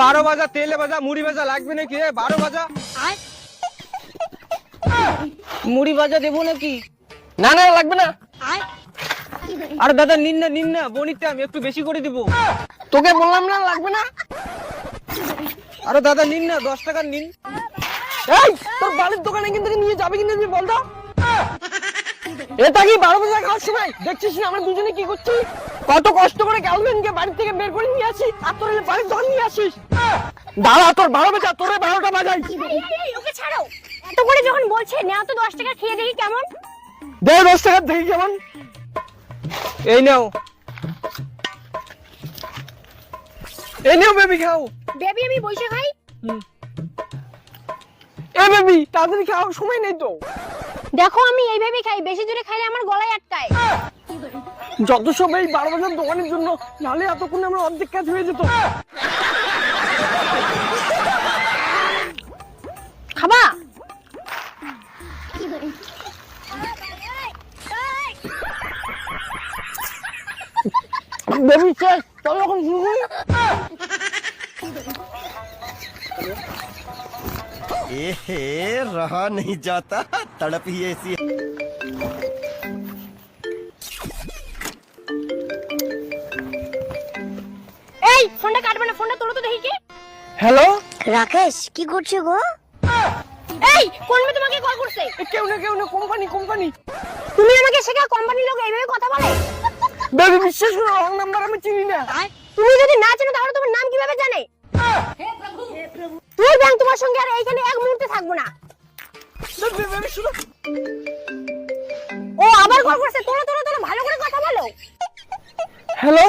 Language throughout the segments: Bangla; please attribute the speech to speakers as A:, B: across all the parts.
A: 12 ভাজা তেলে ভাজা মুড়ি ভাজা লাগবে নাকি? 12 ভাজা
B: মুড়ি ভাজা দেবো নাকি?
A: না না লাগবে না। আরে দাদা নিন না বনিতে আমি একটু বেশি করে দিব।
B: তোকে বললাম না লাগবে না।
A: আরে দাদা নিন না 10 টাকা নিন।
B: এই তোর বাড়ির দোকানে কিন্তু নিয়ে যাবে কিনা তুই বল তো। এটা কি 12 ভাজা খাওয়ার সময় দেখছিস না আমরা দুজনে কি করছি? কত কষ্ট করে ক্যালভিনকে বাড়ি থেকে বের করে নিয়ে আসি আর তোর বাড়ির দোকান নিয়ে আসিস। দাঁড়া তোর 12 ভাজা তোরে 12টা বাজাই।
C: ওকে ছাড়ো, এত করে যখন বলছে নাও তো 10 টাকা খেয়ে দেখি কেমন।
B: দে 10 টাকা দেখি কেমন।
A: এই নাও
B: বেবি খাও।
C: বেবি আমি বসে খাই।
B: বেবি তাড়াতাড়ি খাও সময় নেই তো।
C: দেখো আমি এইভাবে খাই, বেশি জোরে খাইলে আমার গলায় আটকায়।
B: যত সব এই 12 ভাজার দোকানের জন্য, নাহলে এতক্ষণ আমরা অর্ধেক কাজ হয়ে যেত।
C: খাবা?
B: বেবি শেষ চলো এখন শুরু করি।
D: रहा नहीं जाता तड़प ही ऐसी।
C: এই ফোনটা কাটবে না, ফোনটা তোলো তো দেখি কে।
B: হ্যালো
C: রাকেশ কি করছো গো? এই কোন মেয়ে তোমাকে কল করছে?
B: কেউ না কোম্পানি।
C: তুমি আমাকে শেখা কোম্পানির লোক এইভাবে কথা বলে?
B: বেবি বিশ্বাস করো রং নাম্বার আমি চিনি না।
C: তুমি যদি না চেনো তাহলে তোমার নাম কিভাবে জানে? তুই ব্যাংক তোমার সঙ্গে আর এইখানে এক মুহূর্তে থাকবো না।
B: বেবি শুনো।
C: ও আবার কল করছে, তোলো ভালো করে কথা বলো।
B: হ্যালো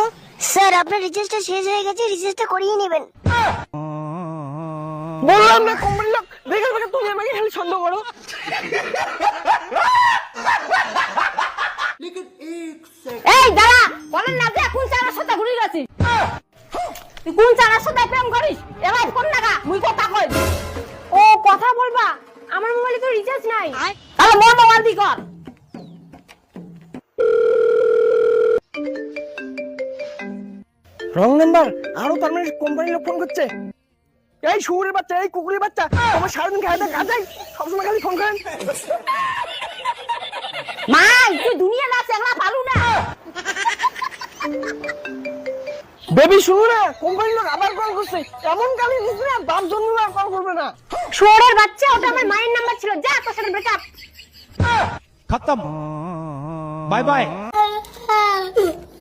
E: স্যার আপনার রিচার্জটা শেষ হয়ে গেছে, রিচার্জটা করিয়ে নেবেন।
B: বললাম না কোম্পানির লোক। দেখে তুমি আমাকে খালি সন্দেহ করো।
C: এই দাঁড়া, বলেন না যে কোন চারার সাথে ঘুরে গেছিস? তুই কোন চারার সাথে প্রেম করিস? এবার কোন নাগা মুই কথা কই। ও কথা বলবা? আমার মোবাইলে তো রিচার্জ নাই। তাহলে মোর মোবাইল দি কর।
B: রং নাম্বার আরো তার মানে কোম্পানির লোক ফোন করছে। এই শুয়োরের বাচ্চা, এই কুকুরের বাচ্চা, তোমার সারাদিন খাই কাজাই সবসময় খালি ফোন করেন।
C: মা তুই দুনিয়া না চেংড়া পালু না।
B: বেবি শুনো না, কোম্পানির লোক আবার কল করছে। এমন গালি দিস না বাপ জন্মে কল করবে না।
C: শুয়োরের বাচ্চা, ওটা আমার মায়ের নাম্বার ছিল। যা তোর সাথে ব্রেকআপ।
F: खत्म बाय बाय।